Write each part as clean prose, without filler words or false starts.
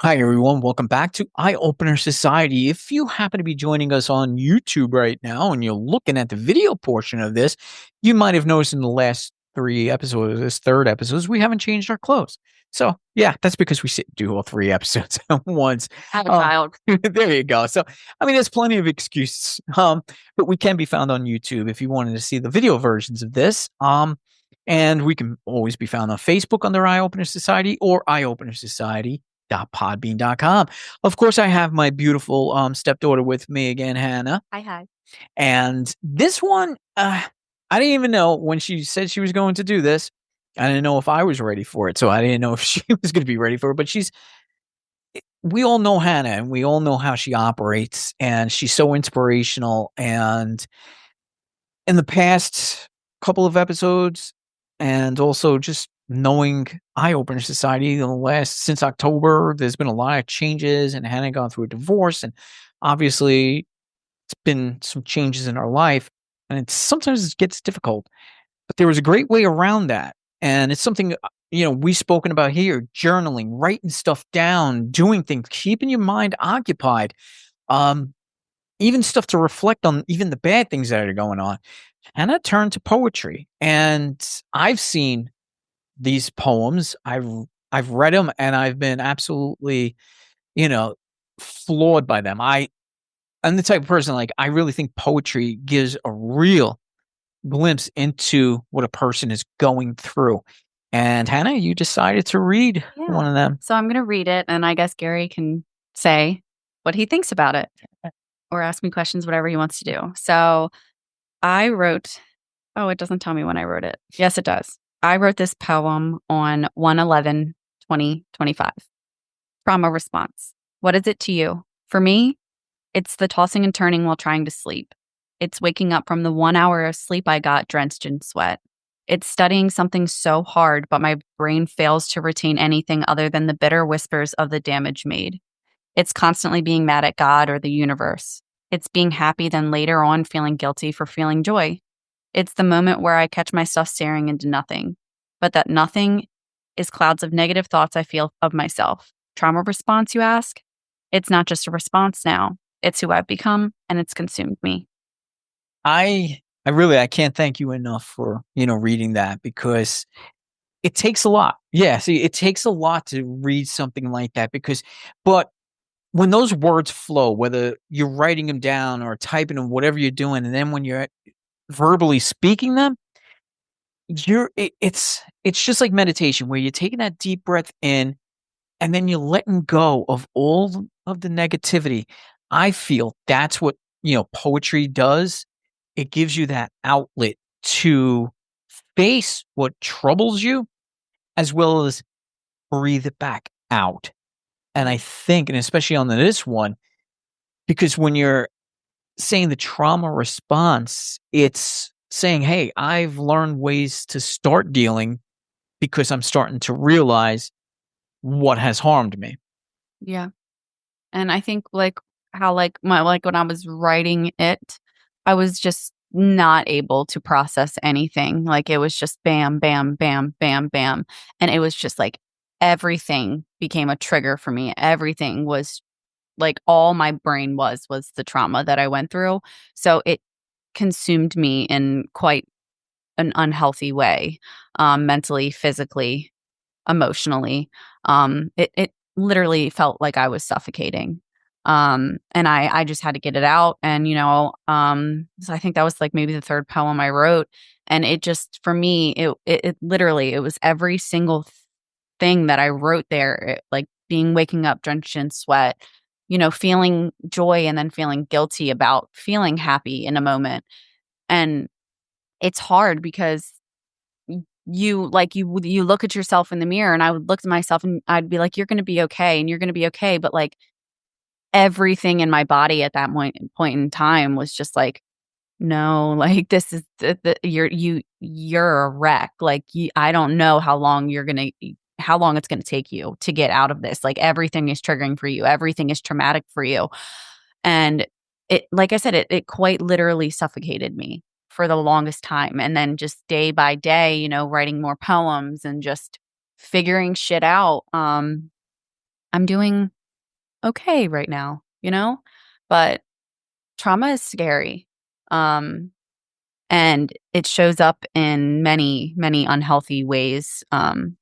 Hi, everyone. Welcome back to Eye Opener Society. If you happen to be joining us on YouTube right now and you're looking at the video portion of this, you might have noticed in the last three episodes, this third episodes, we haven't changed our clothes. So, yeah, that's because we sit and do all three episodes at once. Have a child. There you go. So, I mean, there's plenty of excuses, but we can be found on YouTube if you wanted to see the video versions of this. And we can always be found on Facebook under Eye Opener Society or Eye Opener Society podbean.com. Of course, I have my beautiful stepdaughter with me again, Hannah. Hi, hi. And this one, I didn't even know when she said she was going to do this. I didn't know if I was ready for it. So I didn't know if she was going to be ready for it. But we all know Hannah and we all know how she operates. And she's so inspirational. And in the past couple of episodes, and also just knowing Eye Opener Society, the last since October, there's been a lot of changes, and Hannah gone through a divorce, and obviously it's been some changes in our life, and it's sometimes it gets difficult. But there was a great way around that, and it's something we've spoken about here: journaling, writing stuff down, doing things, keeping your mind occupied. Um, Even stuff to reflect on, even the bad things that are going on. And I turned to poetry, and I've seen these poems. I've read them, and I've been absolutely, you know, floored by them. I'm the type of person, like, I really think poetry gives a real glimpse into what a person is going through. And Hannah, you decided to read Yeah. one of them. So I'm going to read it, and I guess Gary can say what he thinks about it or ask me questions, whatever he wants to do. So I wrote, oh, it doesn't tell me when I wrote it. Yes, it does. I wrote this poem on 1/11/2025. Trauma response. What is it to you? For me, it's the tossing and turning while trying to sleep. It's waking up from the 1 hour of sleep I got drenched in sweat. It's studying something so hard, but my brain fails to retain anything other than the bitter whispers of the damage made. It's constantly being mad at God or the universe. It's being happy, then later on feeling guilty for feeling joy. It's the moment where I catch myself staring into nothing, but that nothing is clouds of negative thoughts I feel of myself. Trauma response, you ask? It's not just a response now. It's who I've become, and it's consumed me. I can't thank you enough for reading that, because it takes a lot. Yeah, see, it takes a lot to read something like that, but when those words flow, whether you're writing them down or typing them, whatever you're doing, and then when you're verbally speaking them, it's just like meditation, where you're taking that deep breath in, and then you're letting go of all of the negativity. I feel that's what poetry does. It gives you that outlet to face what troubles you, as well as breathe it back out. And I think, and especially on this one, because when you're saying the trauma response, it's saying, hey, I've learned ways to start dealing, because I'm starting to realize what has harmed me. Yeah. And I think how when I was writing it, I was just not able to process anything. Like it was just bam, bam, bam, bam, bam. And it was just like everything became a trigger for me. Everything was like all my brain was the trauma that I went through. So it consumed me in quite an unhealthy way, mentally, physically, emotionally. It literally felt like I was suffocating. And I just had to get it out. And, so I think that was like maybe the third poem I wrote. And it just, for me, it literally, it was every single thing that I wrote there, like being waking up drenched in sweat, feeling joy and then feeling guilty about feeling happy in a moment. And it's hard because you look at yourself in the mirror, and I would look at myself and I'd be like, you're going to be okay, and you're going to be okay. But like everything in my body at that point in time was just like, no, like this is you're a wreck. Like I don't know how long it's going to take you to get out of this. Like everything is triggering for you. Everything is traumatic for you. And like I said, it quite literally suffocated me for the longest time. And then just day by day, writing more poems and just figuring shit out. I'm doing okay right now, you know? But trauma is scary. Um, and it shows up in many, many unhealthy ways. And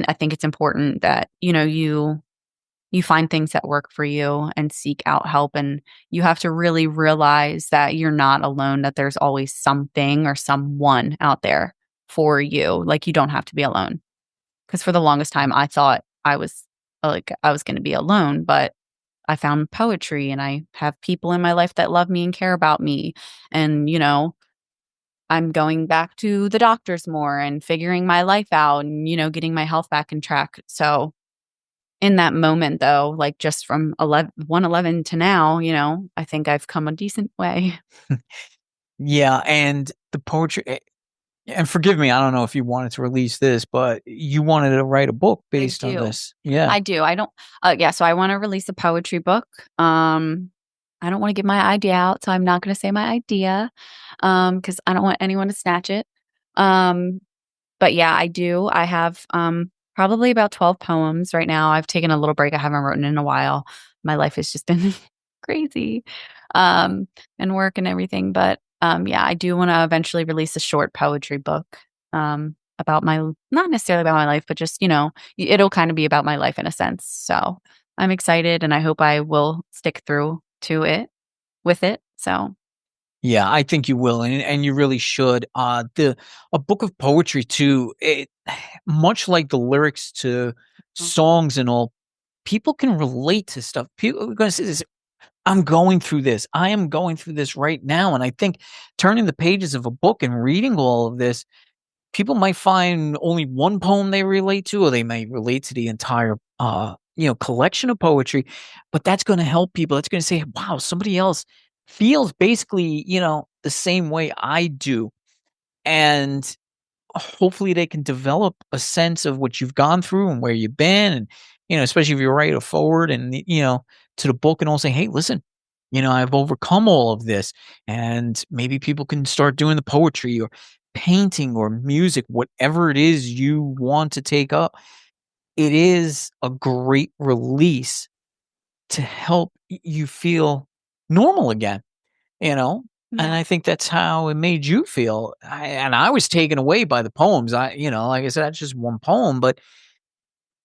I think it's important that, you find things that work for you and seek out help. And you have to really realize that you're not alone, that there's always something or someone out there for you. Like, you don't have to be alone. Because for the longest time, I thought I was going to be alone, but I found poetry and I have people in my life that love me and care about me. And, I'm going back to the doctors more and figuring my life out and, getting my health back in track. So, in that moment, though, like, just from 111 to now, I think I've come a decent way. Yeah, and the poetry and forgive me, I don't know if you wanted to release this, but you wanted to write a book I based on do. this. Yeah. I do. I don't yeah, so I wanna release a poetry book. I don't wanna give my idea out, so I'm not gonna say my idea, because I don't want anyone to snatch it. Um, but yeah, I do. I have, probably about 12 poems right now. I've taken a little break. I haven't written in a while. My life has just been crazy, um, and work and everything, but, yeah, I do wanna eventually release a short poetry book, about my not necessarily about my life, but just, it'll kinda be about my life in a sense. So, I'm excited, and I hope I will stick through to it with it. So, Yeah, I think you will, and you really should. The a book of poetry too, it much like the lyrics to mhm. songs and all, people can relate to stuff. People are gonna say this, "I'm going through this. I am going through this right now," and I think turning the pages of a book and reading all of this, people might find only one poem they relate to, or they may relate to the entire, collection of poetry, but that's gonna help people. It's gonna say, "Wow, somebody else feels basically, the same way I do." And hopefully they can develop a sense of what you've gone through and where you've been, and, especially if you write a forward and, to the book and all say, "Hey, listen, I've overcome all of this." And maybe people can start doing the poetry or painting or music, whatever it is you want to take up. It is a great release to help you feel normal again, you know? And Yeah. I think that's how it made you feel. I was taken away by the poems. Like I said, that's just one poem, but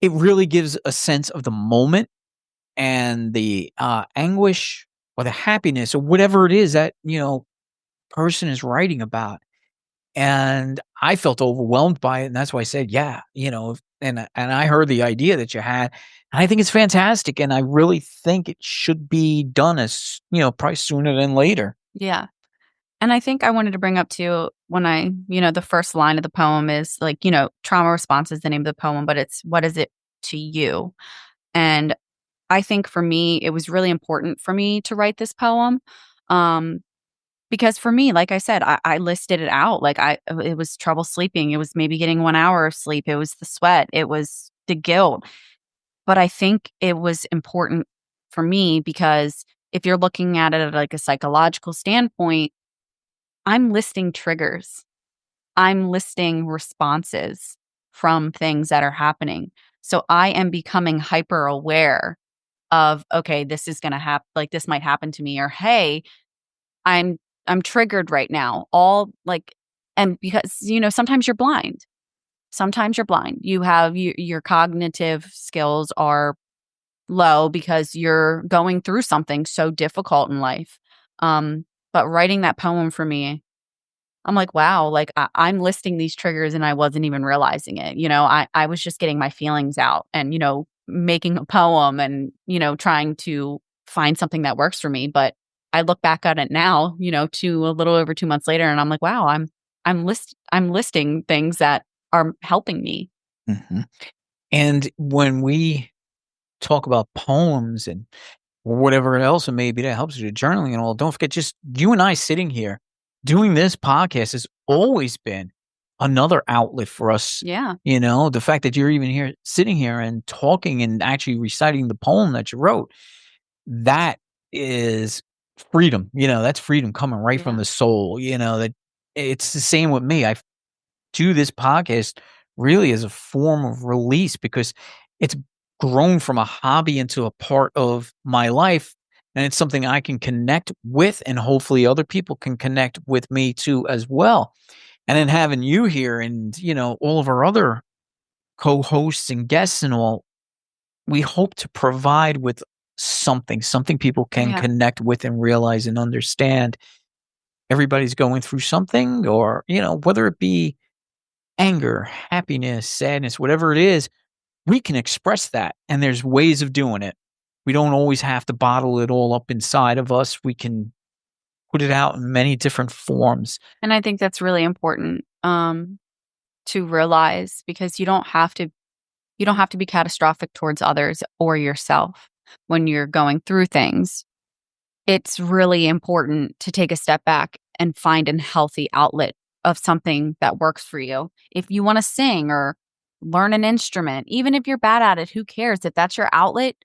it really gives a sense of the moment and the anguish or the happiness or whatever it is that, person is writing about. And I felt overwhelmed by it, and that's why I said, "Yeah," and I heard the idea that you had, and I think it's fantastic, and I really think it should be done as, probably sooner than later. Yeah. And I think I wanted to bring up too when the first line of the poem is like, trauma response is the name of the poem, but it's what is it to you? And I think for me, it was really important for me to write this poem. Um, because for me, like I said, I listed it out. Like it was trouble sleeping. It was maybe getting 1 hour of sleep. It was the sweat. It was the guilt. But I think it was important for me because if you're looking at it at like a psychological standpoint, I'm listing triggers. I'm listing responses from things that are happening. So I am becoming hyper aware of, okay, this is going to happen, like this might happen to me, or hey, I'm I'm triggered right now. All like, and because sometimes you're blind. Sometimes you're blind. Your cognitive skills are low because you're going through something so difficult in life. But writing that poem for me, I'm like, wow, like I'm listing these triggers and I wasn't even realizing it. I was just getting my feelings out and, making a poem and, trying to find something that works for me. But I look back at it now, a little over 2 months later, and I'm like, wow, I'm listing things that are helping me. Mhm. And when we talk about poems and whatever else it may be that helps you to journaling and all, don't forget just you and I sitting here doing this podcast has always been another outlet for us. Yeah. The fact that you're even here sitting here and talking and actually reciting the poem that you wrote, that is freedom. That's freedom coming right from Yeah. the soul. That it's the same with me. I do this podcast really as a form of release because it's grown from a hobby into a part of my life. And it's something I can connect with, and hopefully other people can connect with me too as well. And then having you here and, all of our other co-hosts and guests and all, we hope to provide with something people can Yeah. connect with and realize and understand. Everybody's going through something, or, whether it be anger, happiness, sadness, whatever it is, we can express that. And there's ways of doing it. We don't always have to bottle it all up inside of us. We can put it out in many different forms. And I think that's really important to realize, because you don't have to be catastrophic towards others or yourself when you're going through things. It's really important to take a step back and find a healthy outlet of something that works for you. If you want to sing or learn an instrument, even if you're bad at it, who cares? If that's your outlet,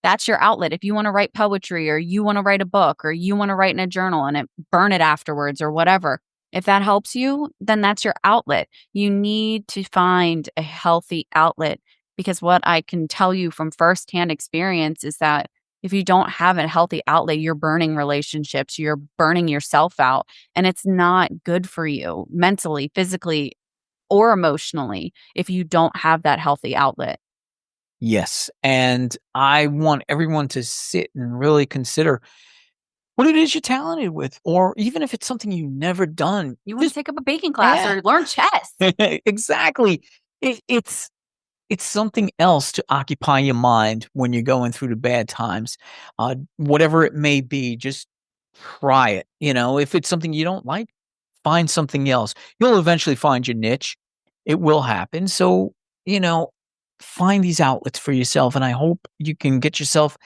that's your outlet. If you want to write poetry, or you want to write a book, or you want to write in a journal and burn it afterwards or whatever, if that helps you, then that's your outlet. You need to find a healthy outlet, because what I can tell you from firsthand experience is that if you don't have a healthy outlet, you're burning relationships, you're burning yourself out, and it's not good for you mentally, physically, or emotionally if you don't have that healthy outlet. Yes. And I want everyone to sit and really consider what it is you're talented with, or even if it's something you've never done. You want to Just, take up a baking class yeah, or learn chess. exactly. It's something else to occupy your mind when you're going through the bad times. Whatever it may be, just try it. If it's something you don't like, find something else. You'll eventually find your niche. It will happen. So, you know, find these outlets for yourself. And I hope you can get yourself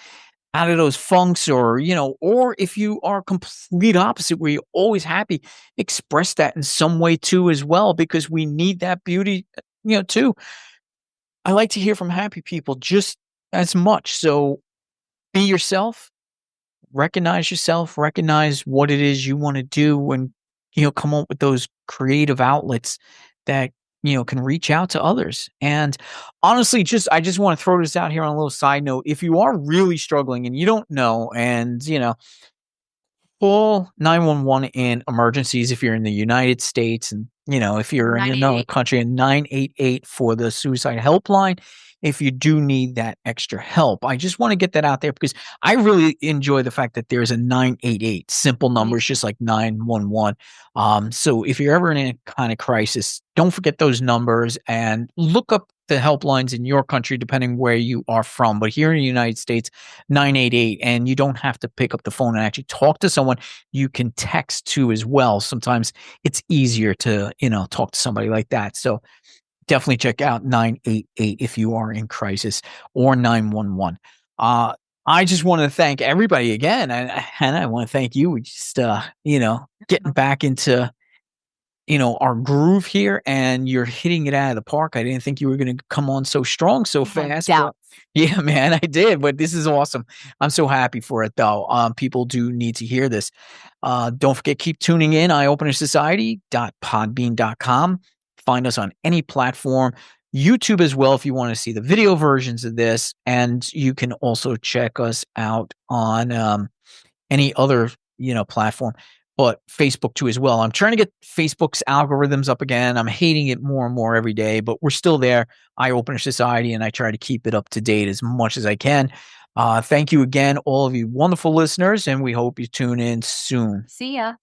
out of those funks, or, or if you are complete opposite where you're always happy, express that in some way too as well, because we need that beauty, too. I like to hear from happy people just as much. So be yourself, recognize what it is you want to do, and, come up with those creative outlets that, can reach out to others. And honestly, I just want to throw this out here on a little side note. If you are really struggling and you don't know, and, call 911 in emergencies if you're in the United States, and, if you're in another 988. country, and 988 for the suicide helpline if you do need that extra help. I just want to get that out there, because I really enjoy the fact that there's a 988 simple Me numbers, too. just like 911. So if you're ever in a kind of crisis, don't forget those numbers and look up the helplines in your country, depending where you are from. But here in the United States, 988, and you don't have to pick up the phone and actually talk to someone. You can text too as well. Sometimes it's easier to, talk to somebody like that. So definitely check out 988 if you are in crisis, or 911. I just want to thank everybody again. And I want to thank you. We just, getting back into, our groove here, and you're hitting it out of the park. I didn't think you were going to come on so strong so I had fast, but doubts. yeah, man, I did. But this is awesome. I'm so happy for it, though. People do need to hear this. Don't forget, keep tuning in. eyeopenersociety.podbean.com. Find us on any platform, YouTube as well, if you want to see the video versions of this. And you can also check us out on any other, platform, but Facebook too as well. I'm trying to get Facebook's algorithms up again. I'm hating it more and more every day, but we're still there, Eye Opener Society, and I try to keep it up to date as much as I can. Thank you again, all of you wonderful listeners, and we hope you tune in soon. See ya.